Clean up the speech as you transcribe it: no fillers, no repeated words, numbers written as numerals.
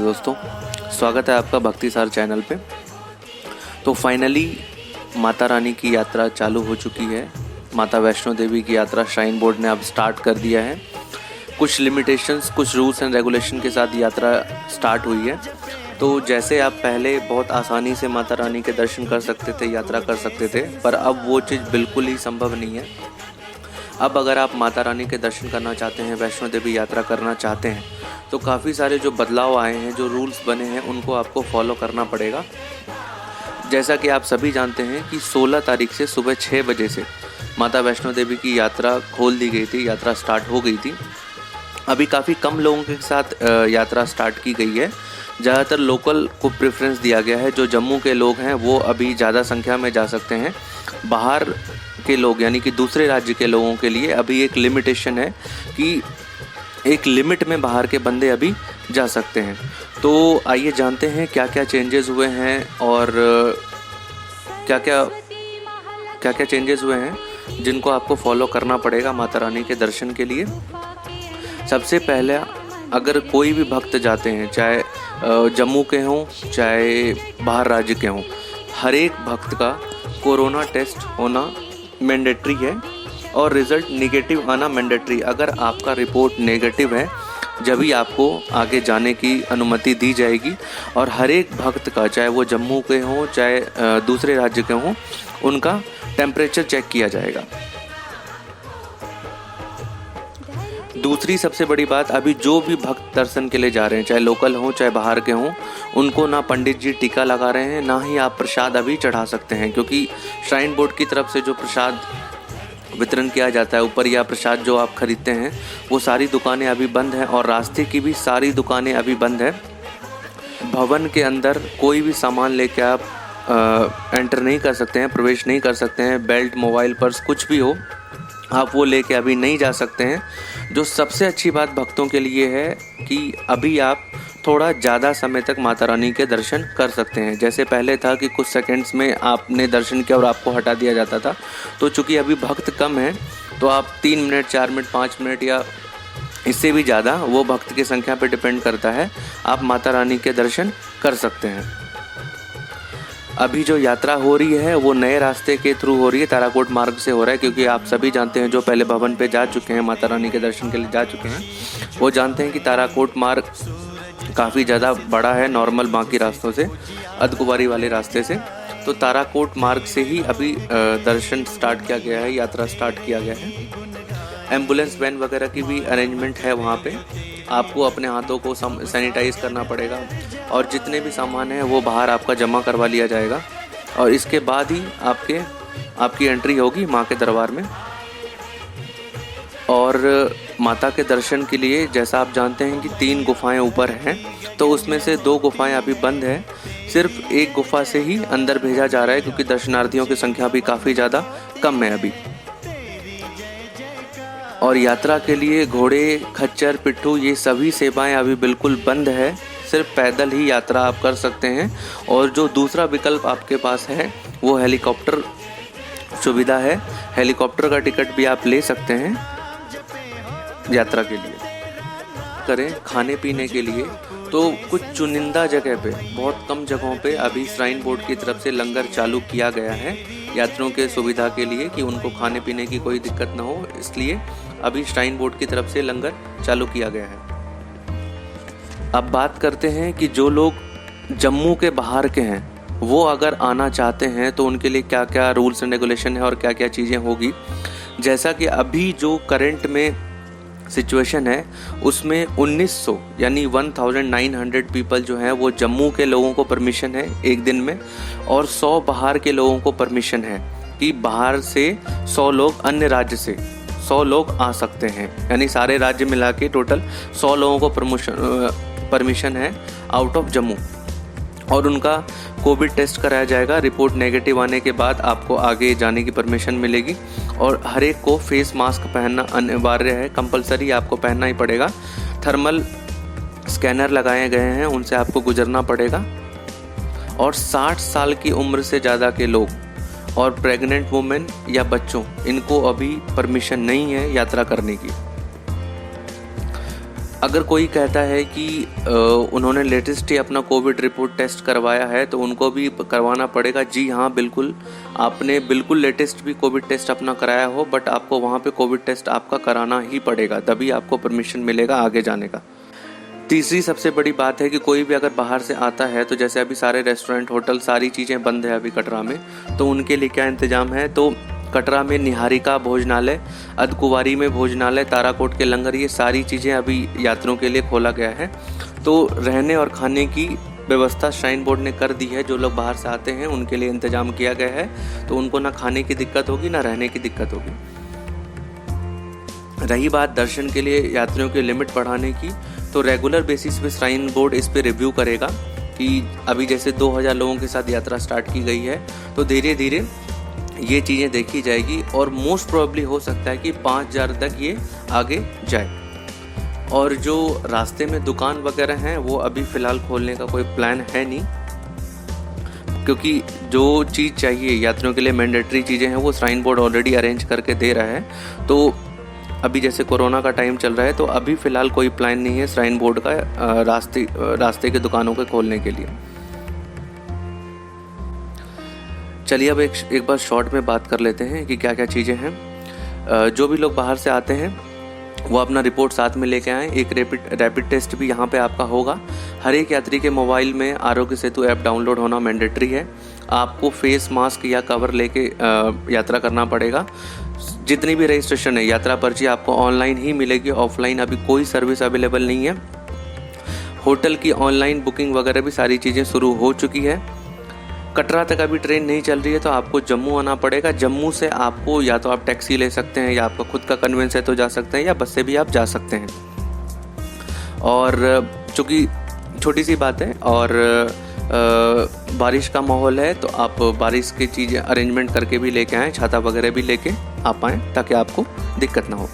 दोस्तों, स्वागत है आपका भक्तिसार चैनल पे। तो फाइनली माता रानी की यात्रा चालू हो चुकी है। माता वैष्णो देवी की यात्रा श्राइन बोर्ड ने अब स्टार्ट कर दिया है। कुछ लिमिटेशंस, कुछ रूल्स एंड रेगुलेशन के साथ यात्रा स्टार्ट हुई है। तो जैसे आप पहले बहुत आसानी से माता रानी के दर्शन कर सकते थे, यात्रा कर सकते थे, पर अब वो चीज़ बिल्कुल ही संभव नहीं है। अब अगर आप माता रानी के दर्शन करना चाहते हैं, वैष्णो देवी यात्रा करना चाहते हैं, तो काफ़ी सारे जो बदलाव आए हैं, जो रूल्स बने हैं, उनको आपको फॉलो करना पड़ेगा। जैसा कि आप सभी जानते हैं कि 16 तारीख से सुबह 6 बजे से माता वैष्णो देवी की यात्रा खोल दी गई थी, यात्रा स्टार्ट हो गई थी। अभी काफ़ी कम लोगों के साथ यात्रा स्टार्ट की गई है। ज़्यादातर लोकल को प्रेफरेंस दिया गया है। जो जम्मू के लोग हैं वो अभी ज़्यादा संख्या में जा सकते हैं। बाहर के लोग यानी कि दूसरे राज्य के लोगों के लिए अभी एक लिमिटेशन है कि एक लिमिट में बाहर के बंदे अभी जा सकते हैं। तो आइए जानते हैं क्या क्या चेंजेस हुए हैं और क्या क्या चेंजेस हुए हैं जिनको आपको फॉलो करना पड़ेगा माता रानी के दर्शन के लिए। सबसे पहले, अगर कोई भी भक्त जाते हैं, चाहे जम्मू के हों चाहे बाहर राज्य के हों, हर एक भक्त का कोरोना टेस्ट होना मैंडेटरी है और रिज़ल्ट नेगेटिव आना मैंडेटरी। अगर आपका रिपोर्ट नेगेटिव है जब ही आपको आगे जाने की अनुमति दी जाएगी। और हर एक भक्त का, चाहे वो जम्मू के हों चाहे दूसरे राज्य के हों, उनका टेम्परेचर चेक किया जाएगा। दूसरी सबसे बड़ी बात, अभी जो भी भक्त दर्शन के लिए जा रहे हैं, चाहे लोकल हों चाहे बाहर के हों, उनको ना पंडित जी टीका लगा रहे हैं, ना ही आप प्रसाद अभी चढ़ा सकते हैं, क्योंकि श्राइन बोर्ड की तरफ से जो प्रसाद वितरण किया जाता है, ऊपर या प्रसाद जो आप खरीदते हैं, वो सारी दुकानें अभी बंद हैं और रास्ते की भी सारी दुकानें अभी बंद है। भवन के अंदर कोई भी सामान लेके आप एंटर नहीं कर सकते हैं, प्रवेश नहीं कर सकते हैं। बेल्ट, मोबाइल, पर्स कुछ भी हो, आप वो लेके अभी नहीं जा सकते हैं। जो सबसे अच्छी बात भक्तों के लिए है कि अभी आप थोड़ा ज़्यादा समय तक माता रानी के दर्शन कर सकते हैं। जैसे पहले था कि कुछ सेकंड्स में आपने दर्शन किया और आपको हटा दिया जाता था, तो चूँकि अभी भक्त कम है तो आप 3 मिनट, 4 मिनट, 5 मिनट या इससे भी ज़्यादा, वो भक्त की संख्या पर डिपेंड करता है, आप माता रानी के दर्शन कर सकते हैं। अभी जो यात्रा हो रही है वो नए रास्ते के थ्रू हो रही है, ताराकोट मार्ग से हो रहा है, क्योंकि आप सभी जानते हैं, जो पहले भवन पे जा चुके हैं, माता रानी के दर्शन के लिए जा चुके हैं, वो जानते हैं कि ताराकोट मार्ग काफ़ी ज़्यादा बड़ा है नॉर्मल बाकी रास्तों से, अर्धकुंवारी वाले रास्ते से। तो ताराकोट मार्ग से ही अभी दर्शन स्टार्ट किया गया है, यात्रा स्टार्ट किया गया है। एम्बुलेंस वैन वगैरह की भी अरेंजमेंट है वहाँ पे। आपको अपने हाथों को सैनिटाइज करना पड़ेगा और जितने भी सामान हैं वो बाहर आपका जमा करवा लिया जाएगा और इसके बाद ही आपकी एंट्री होगी माँ के दरबार में। और माता के दर्शन के लिए, जैसा आप जानते हैं कि 3 गुफाएं ऊपर हैं, तो उसमें से 2 गुफाएं अभी बंद हैं। सिर्फ एक गुफा से ही अंदर भेजा जा रहा है, क्योंकि दर्शनार्थियों की संख्या भी काफ़ी ज़्यादा कम है अभी। और यात्रा के लिए घोड़े, खच्चर, पिट्ठू, ये सभी सेवाएं अभी बिल्कुल बंद है। सिर्फ पैदल ही यात्रा आप कर सकते हैं। और जो दूसरा विकल्प आपके पास है वो हेलीकॉप्टर सुविधा है। हेलीकॉप्टर का टिकट भी आप ले सकते हैं यात्रा के लिए। करें खाने पीने के लिए, तो कुछ चुनिंदा जगह पे, बहुत कम जगहों पे अभी श्राइन बोर्ड की तरफ से लंगर चालू किया गया है यात्रियों के सुविधा के लिए, कि उनको खाने पीने की कोई दिक्कत ना हो, इसलिए अभी श्राइन बोर्ड की तरफ से लंगर चालू किया गया है। अब बात करते हैं कि जो लोग जम्मू के बाहर के हैं वो अगर आना चाहते हैं तो उनके लिए क्या क्या रूल्स एंड रेगुलेशन है और क्या क्या चीज़ें होगी। जैसा कि अभी जो करंट में सिचुएशन है उसमें 1900 यानी 1900 पीपल जो हैं वो जम्मू के लोगों को परमिशन है एक दिन में, और 100 बाहर के लोगों को परमिशन है कि बाहर से 100 लोग, अन्य राज्य से 100 लोग आ सकते हैं। यानी सारे राज्य मिला के टोटल 100 लोगों को परमिशन है आउट ऑफ जम्मू। और उनका कोविड टेस्ट कराया जाएगा। रिपोर्ट नेगेटिव आने के बाद आपको आगे जाने की परमिशन मिलेगी। और हर एक को फेस मास्क पहनना अनिवार्य है, कंपलसरी आपको पहनना ही पड़ेगा। थर्मल स्कैनर लगाए गए हैं, उनसे आपको गुजरना पड़ेगा। और 60 साल की उम्र से ज़्यादा के लोग और प्रेग्नेंट वुमेन या बच्चों, इनको अभी परमिशन नहीं है यात्रा करने की। अगर कोई कहता है कि उन्होंने लेटेस्ट ही अपना कोविड रिपोर्ट टेस्ट करवाया है तो उनको भी करवाना पड़ेगा, जी हाँ बिल्कुल, आपने बिल्कुल लेटेस्ट भी कोविड टेस्ट अपना कराया हो, बट आपको वहाँ पे कोविड टेस्ट आपका कराना ही पड़ेगा, तभी आपको परमिशन मिलेगा आगे जाने का। तीसरी सबसे बड़ी बात है कि कोई भी अगर बाहर से आता है, तो जैसे अभी सारे रेस्टोरेंट, होटल, सारी चीज़ें बंद है अभी कटरा में, तो उनके लिए क्या इंतजाम है, तो कटरा में निहारिका भोजनालय, अधकुवारी में भोजनालय, ताराकोट के लंगर, ये सारी चीज़ें अभी यात्रियों के लिए खोला गया है। तो रहने और खाने की व्यवस्था श्राइन बोर्ड ने कर दी है। जो लोग बाहर से आते हैं उनके लिए इंतजाम किया गया है, तो उनको ना खाने की दिक्कत होगी ना रहने की दिक्कत होगी। रही बात दर्शन के लिए यात्रियों की लिमिट बढ़ाने की, तो रेगुलर बेसिस पे श्राइन बोर्ड इस पे रिव्यू करेगा कि अभी जैसे 2000 लोगों के साथ यात्रा स्टार्ट की गई है, तो धीरे धीरे ये चीज़ें देखी जाएगी और मोस्ट प्रोबेबली हो सकता है कि 5000 तक ये आगे जाए। और जो रास्ते में दुकान वगैरह हैं वो अभी फ़िलहाल खोलने का कोई प्लान है नहीं, क्योंकि जो चीज़ चाहिए यात्रियों के लिए मैंडेटरी चीज़ें हैं वो श्राइन बोर्ड ऑलरेडी अरेंज करके दे रहा है। तो अभी जैसे कोरोना का टाइम चल रहा है, तो अभी फ़िलहाल कोई प्लान नहीं है श्राइन बोर्ड का रास्ते के दुकानों के खोलने के लिए। चलिए अब एक बार शॉर्ट में बात कर लेते हैं कि क्या क्या चीज़ें हैं। जो भी लोग बाहर से आते हैं वो अपना रिपोर्ट साथ में लेके आएँ। एक रैपिड टेस्ट भी यहाँ पे आपका होगा। हर एक यात्री के मोबाइल में आरोग्य सेतु ऐप डाउनलोड होना मैंडेटरी है। आपको फेस मास्क या कवर लेके यात्रा करना पड़ेगा। जितनी भी रजिस्ट्रेशन है, यात्रा पर्ची आपको ऑनलाइन ही मिलेगी, ऑफलाइन अभी कोई सर्विस अवेलेबल नहीं है। होटल की ऑनलाइन बुकिंग वगैरह भी सारी चीज़ें शुरू हो चुकी है। कटरा तक अभी ट्रेन नहीं चल रही है, तो आपको जम्मू आना पड़ेगा। जम्मू से आपको या तो आप टैक्सी ले सकते हैं या आपका खुद का कन्वेंस है तो जा सकते हैं, या बस से भी आप जा सकते हैं। और चूँकि छोटी सी बात है और बारिश का माहौल है, तो आप बारिश की चीज़ें अरेंजमेंट करके भी लेके आएँ, छाता वगैरह भी लेके आप आएँ ताकि आपको दिक्कत ना हो।